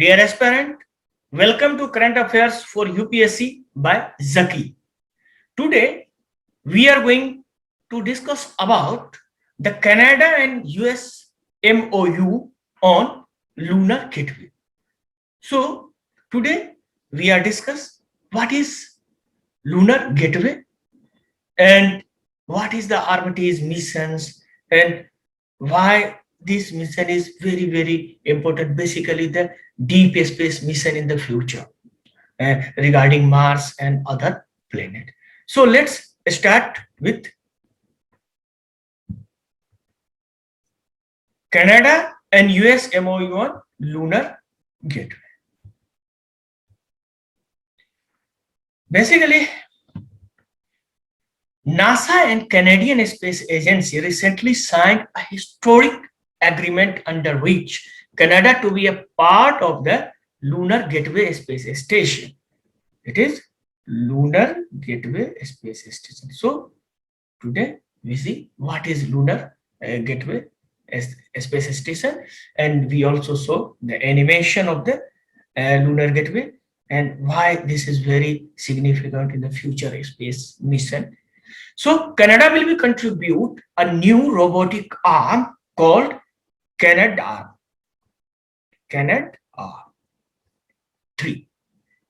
Dear aspirant, welcome to Current Affairs for UPSC by Zaki. Today, we are going to discuss about the Canada and US MOU on Lunar Gateway. So, today we are discuss what is Lunar Gateway and what is the Armitage missions and why this mission is very important, basically the deep space mission in the future regarding Mars and other planet. So let's start with Canada and US MOU on Lunar Gateway. Basically, NASA and Canadian Space Agency recently signed a historic agreement under which Canada to be a part of the Lunar Gateway Space Station. It is Lunar Gateway Space Station. So today we see what is Lunar Gateway Space Station, and we also saw the animation of the Lunar Gateway and why this is very significant in the future space mission. So Canada will be contribute a new robotic arm called Canadarm. Canadarm 3.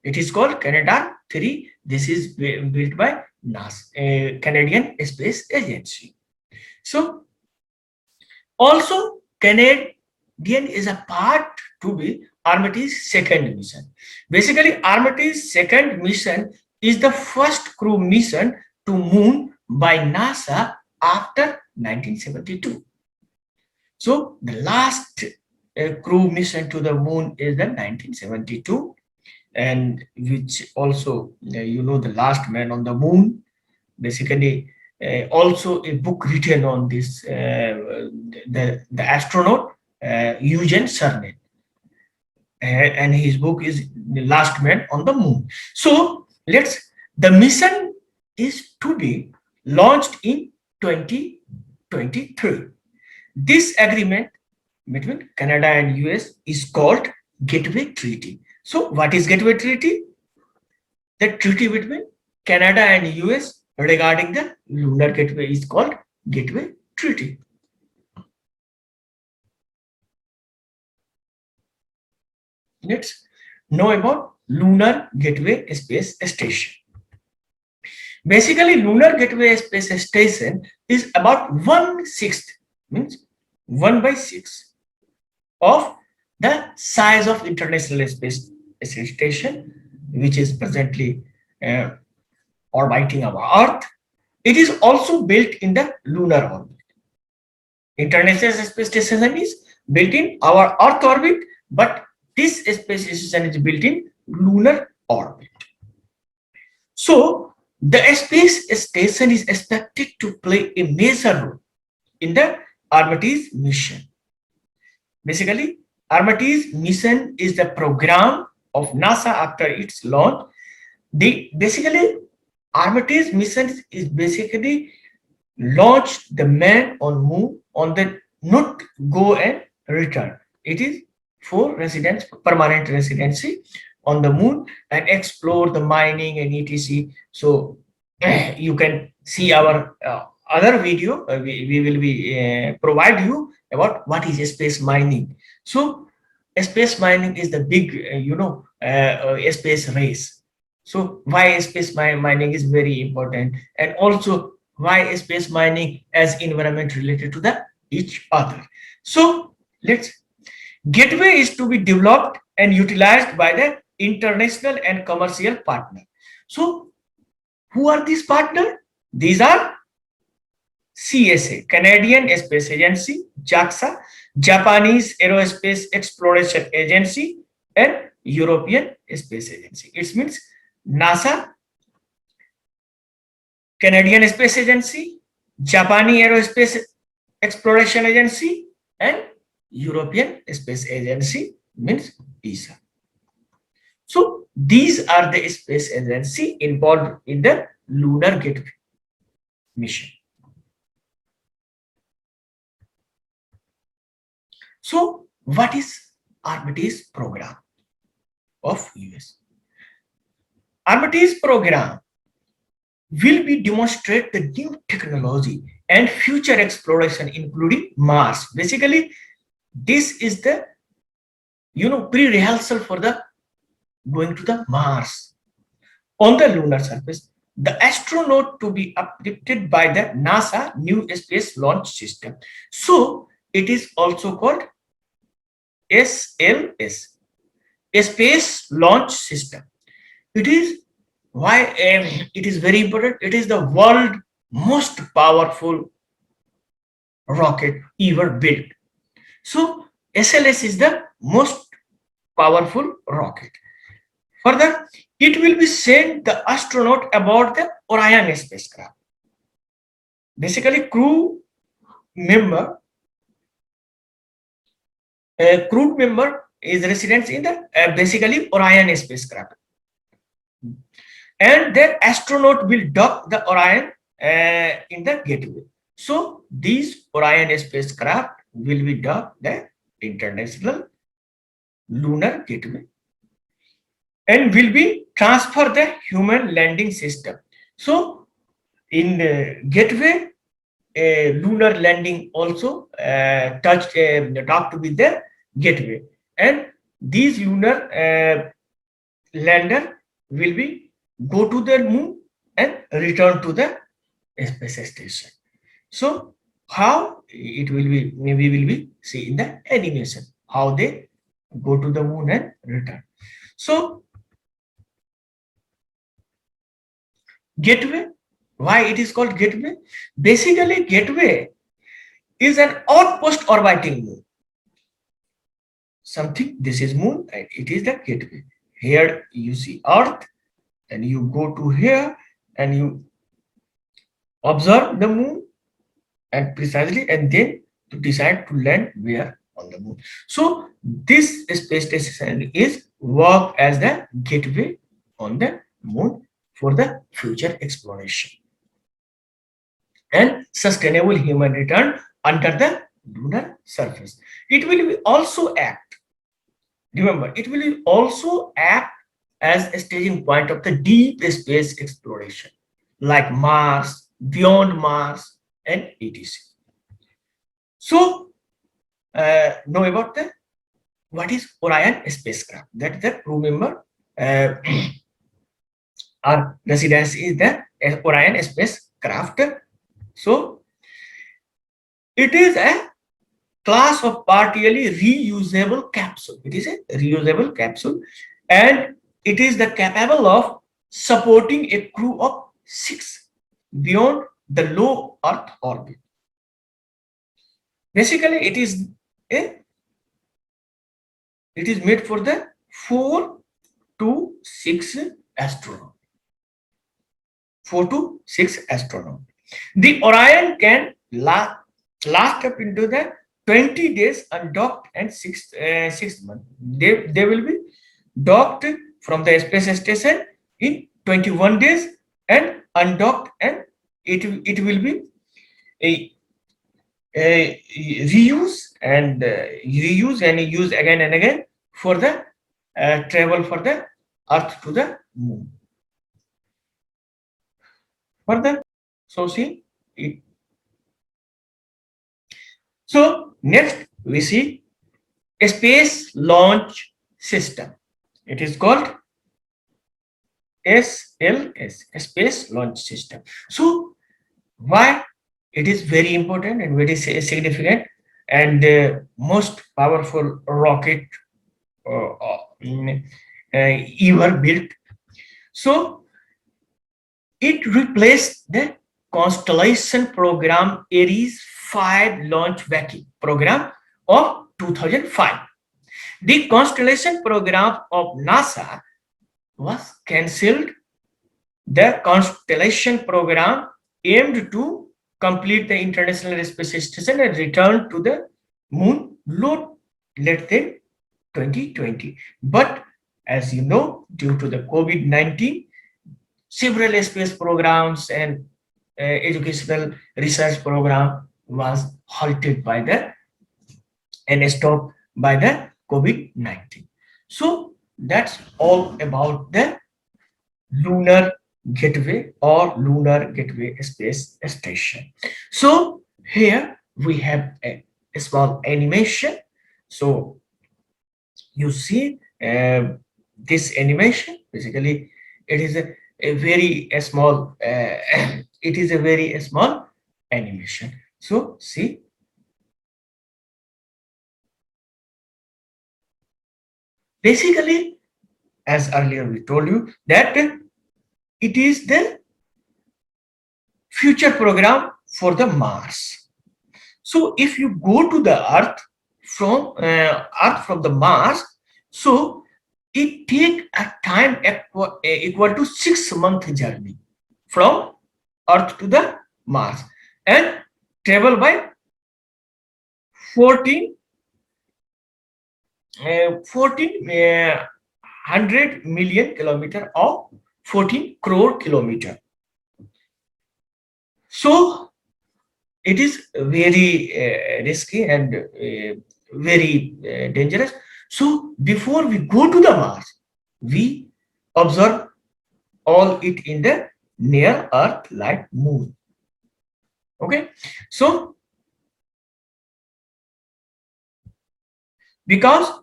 It is called Canadarm 3. This is built by NASA, Canadian Space Agency. So also Canadian is a part to be Armitage's second mission. Basically, Armitage's second mission is the first crew mission to Moon by NASA after 1972. So the last crew mission to the Moon is the 1972, and which also the last man on the Moon. Basically, also a book written on this the astronaut Eugene Cernan, and his book is The Last Man on the Moon. So the mission is to be launched in 2023. This agreement between Canada and US is called Gateway Treaty. So what is Gateway Treaty? The treaty between Canada and US regarding the Lunar Gateway is called Gateway Treaty. Let's know about Lunar Gateway Space Station. Basically, Lunar Gateway Space Station is about 1/6, means 1/6 of the size of International Space Station, which is presently orbiting our Earth. It is also built in the lunar orbit. International Space Station is built in our Earth orbit, but this space station is built in lunar orbit. So the space station is expected to play a major role in the Armitage mission. Basically, Armitage mission is the program of NASA after its launch. Basically, Armitage mission is basically launch the man on Moon on the not go and return. It is for residence, permanent residency on the Moon and explore the mining and etc. So you can see our other video. We will be provide you about what is space mining. So space mining is the big space race. So why space mining is very important, and also why space mining as environment related to the each other. So let's Gateway is to be developed and utilized by the international and commercial partner. So who are these partners? These are CSA, Canadian Space Agency, JAXA, Japanese Aerospace Exploration Agency, and European Space Agency. It means NASA, Canadian Space Agency, Japanese Aerospace Exploration Agency, and European Space Agency, means ESA. So these are the space agency involved in the Lunar Gateway mission. So what is Armitage program? of US. Armistice program will be demonstrate the new technology and future exploration, including Mars. Basically, this is the pre-rehearsal for the going to the Mars. On the lunar surface, the astronaut to be uplifted by the NASA new space launch system. So it is also called SLS, a space launch system. It is why it is very important. It is the world most powerful rocket ever built. So SLS is the most powerful rocket. Further, it will be sent the astronaut aboard the Orion spacecraft. Basically, member, crew member is residents in the basically Orion spacecraft, and their astronaut will dock the Orion in the gateway. So these Orion spacecraft will be docked the International Lunar Gateway and will be transfer the human landing system. So in gateway, lunar landing also touched docked with the gateway, and these lunar lander will be go to the moon and return to the space station. So how it will be, maybe will be see in the animation how they go to the moon and return. So gateway, why it is called gateway? Basically, gateway is an outpost orbiting moon. Something, this is moon and it is the gateway. Here you see Earth, and you go to here and you observe the moon and precisely, and then to decide to land where on the moon. So this space station is work as the gateway on the moon for the future exploration and sustainable human return under the lunar surface. It will also act, remember, it will also act as a staging point of the deep space exploration like Mars, beyond Mars, and etc. So know about the what is Orion spacecraft. That is the crew member our residence is the Orion spacecraft. So it is a class of partially reusable capsule. It is a reusable capsule, and it is the capable of supporting a crew of 6 beyond the low Earth orbit. Basically, it is made for the 4 to 6 astronaut. 4 to 6 astronaut. The Orion can last up into the 20 days undocked and 6 months. They will be docked from the space station in 21 days and undocked, and it will be a reuse and use again and again for the travel for the Earth to the moon. Further, so see it. So next we see a space launch system. It is called SLS, a space launch system. So why it is very important and very significant and most powerful rocket ever built. So it replaced the Constellation Program Ares 5 launch vehicle program of 2005. The Constellation program of NASA was cancelled. The Constellation program aimed to complete the International Space Station and return to the moon no later than 2020. But as you know, due to the COVID-19, several space programs and educational research program was halted by the and stopped by the COVID-19. So That's all about the lunar gateway or lunar gateway space station. So here we have a small animation. So you see this animation, basically it is a very small it is a very small animation. So see, basically, as earlier we told you that it is the future program for the Mars. So if you go to the Earth from the Mars, so it take a time equal to 6 month journey from Earth to the Mars and travel by 14 100 million kilometer or 14 crore kilometer. So it is very risky and very dangerous. So before we go to the Mars, we observe all it in the near Earth like moon. Okay, so because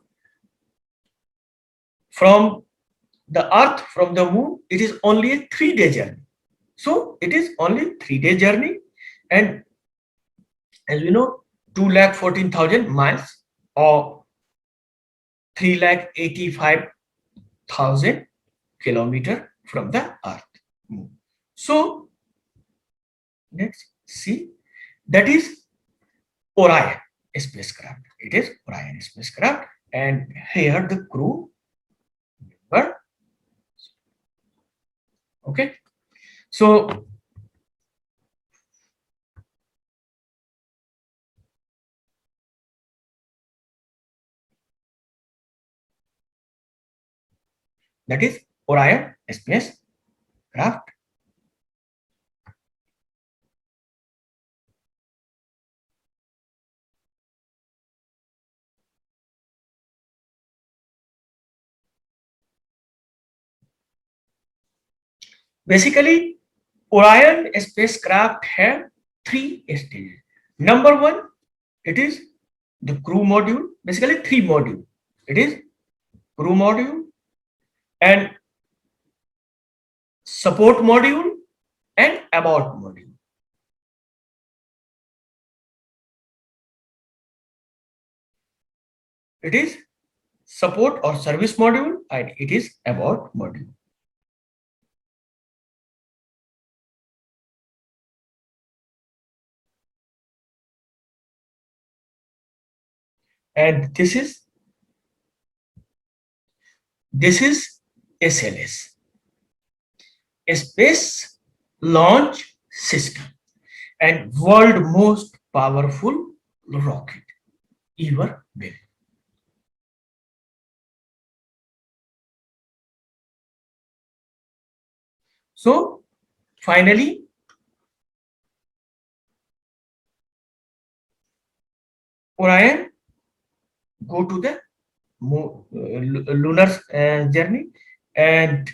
from the Earth from the moon, it is only a 3 day journey. So it is only 3 day journey, and as we know, 2,14,000 miles or 3,85,000 kilometer from the Earth. So let's see, that is Orion spacecraft. It is Orion spacecraft, and here the crew member. Okay, so that is Orion spacecraft. Basically, Orion spacecraft have 3 stages. Number one, it is the crew module. Basically, 3 module. It is crew module and support module and abort module. It is support or service module and it is abort module. And this is SLS, a space launch system and world most powerful rocket ever built. So finally, Orion go to the lunar journey, and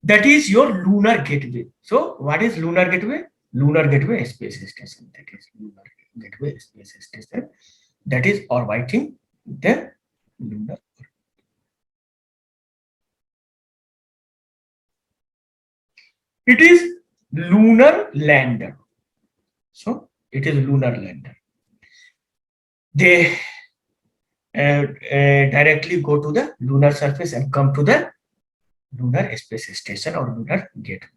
that is your lunar gateway. So what is lunar gateway? Lunar gateway space station. That is lunar gateway space station. That is orbiting the lunar. It is lunar lander. So it is lunar lander. They directly go to the lunar surface and come to the lunar space station or lunar gateway.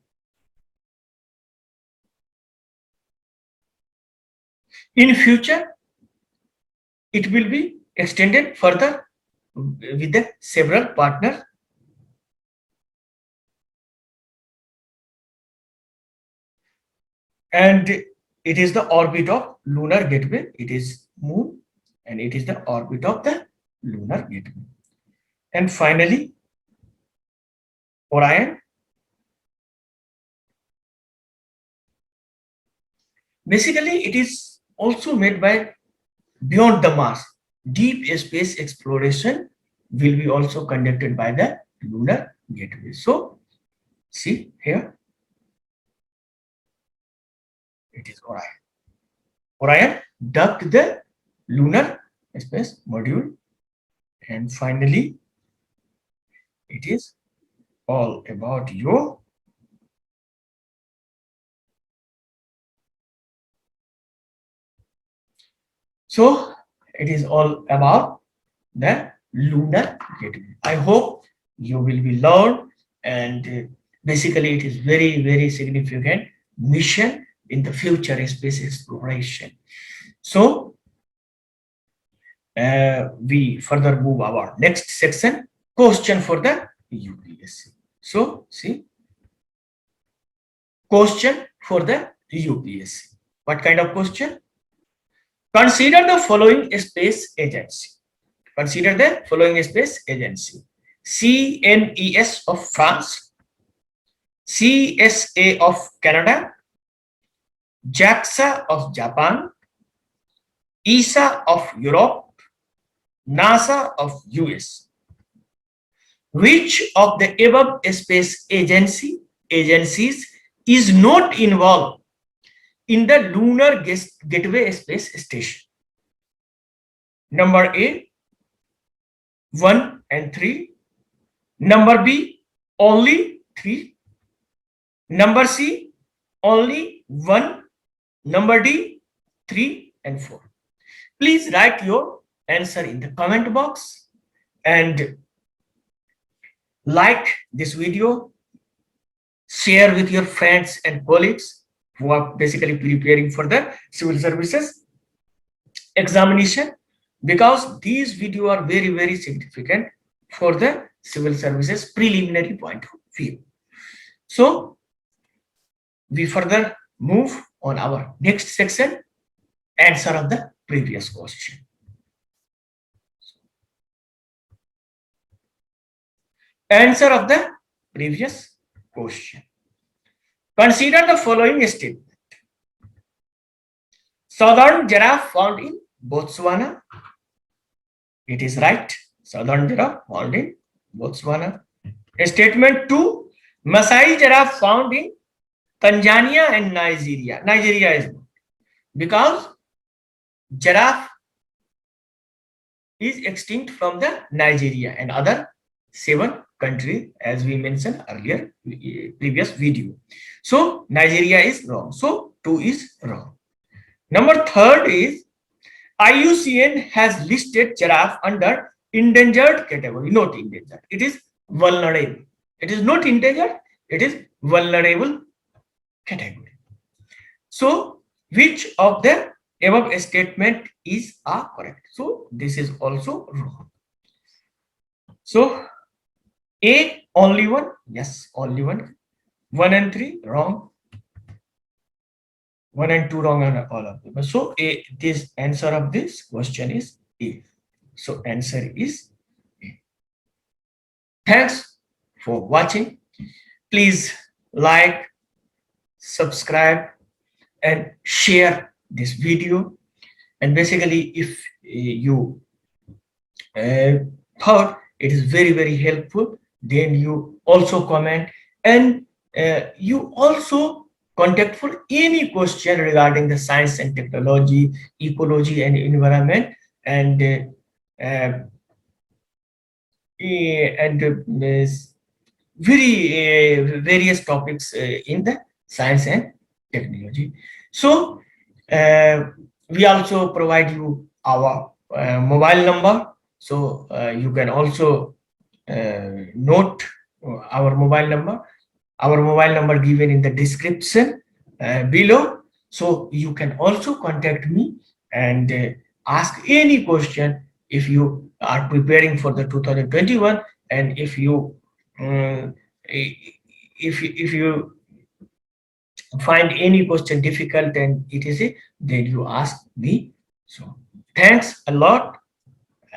In future, it will be extended further with the several partners, and it is the orbit of lunar gateway. It is moon, and it is the orbit of the lunar gateway. And finally, Orion. Basically, it is also made by beyond the Mars. Deep space exploration will be also conducted by the lunar gateway. So, see here, it is Orion. Orion ducked the lunar space module, and finally, it is all about your so it is all about the lunar gateway. I hope you will be learned, and basically it is very significant mission in the future space exploration. So we further move our next section, question for the UPSC. So see, question for the UPSC. What kind of question? Consider the following space agency. Consider the following space agency: CNES of France, CSA of Canada, JAXA of Japan, ESA of Europe, NASA of US. Which of the above space agencies is not involved in the Lunar Gateway Space Station? Number A, 1 and 3. Number B, only 3. Number C, only 1. Number D, 3 and 4. Please write your answer in the comment box and like this video, share with your friends and colleagues who are basically preparing for the civil services examination, because these videos are very significant for the civil services preliminary point of view. So we further move on our next section, answer of the previous question. Answer of the previous question. Consider the following statement. Southern giraffe found in Botswana. It is right. Southern giraffe found in Botswana. Statement 2. Maasai giraffe found in Tanzania and Nigeria. Nigeria is good because giraffe is extinct from the Nigeria and other 7 countries, as we mentioned earlier previous video. So Nigeria is wrong. So 2 is wrong. Number 3rd is IUCN has listed giraffe under endangered category, not endangered. It is vulnerable. It is not endangered. It is vulnerable category. So which of the above statement is correct? So this is also wrong. So A, only 1. Yes, only 1. 1 and 3 wrong. 1 and 2 wrong on all of them. So A, this answer of this question is A. So answer is A. Thanks for watching. Please like, subscribe and share this video. And basically if you thought it is very helpful, then you also comment, and you also contact for any question regarding the science and technology, ecology and environment, and various topics in the science and technology. So we also provide you our mobile number, so you can also note our mobile number. Our mobile number given in the description below, so you can also contact me and ask any question if you are preparing for the 2021, and if you if you find any question difficult and etc., then you ask me. So Thanks a lot,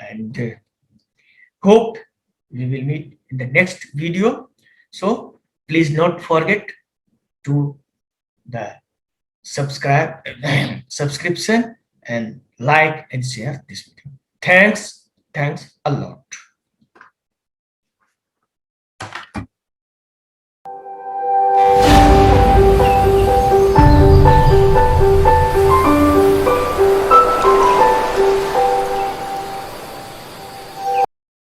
and hope we will meet in the next video. So please not forget to the subscribe subscription and like and share this video. Thanks a lot.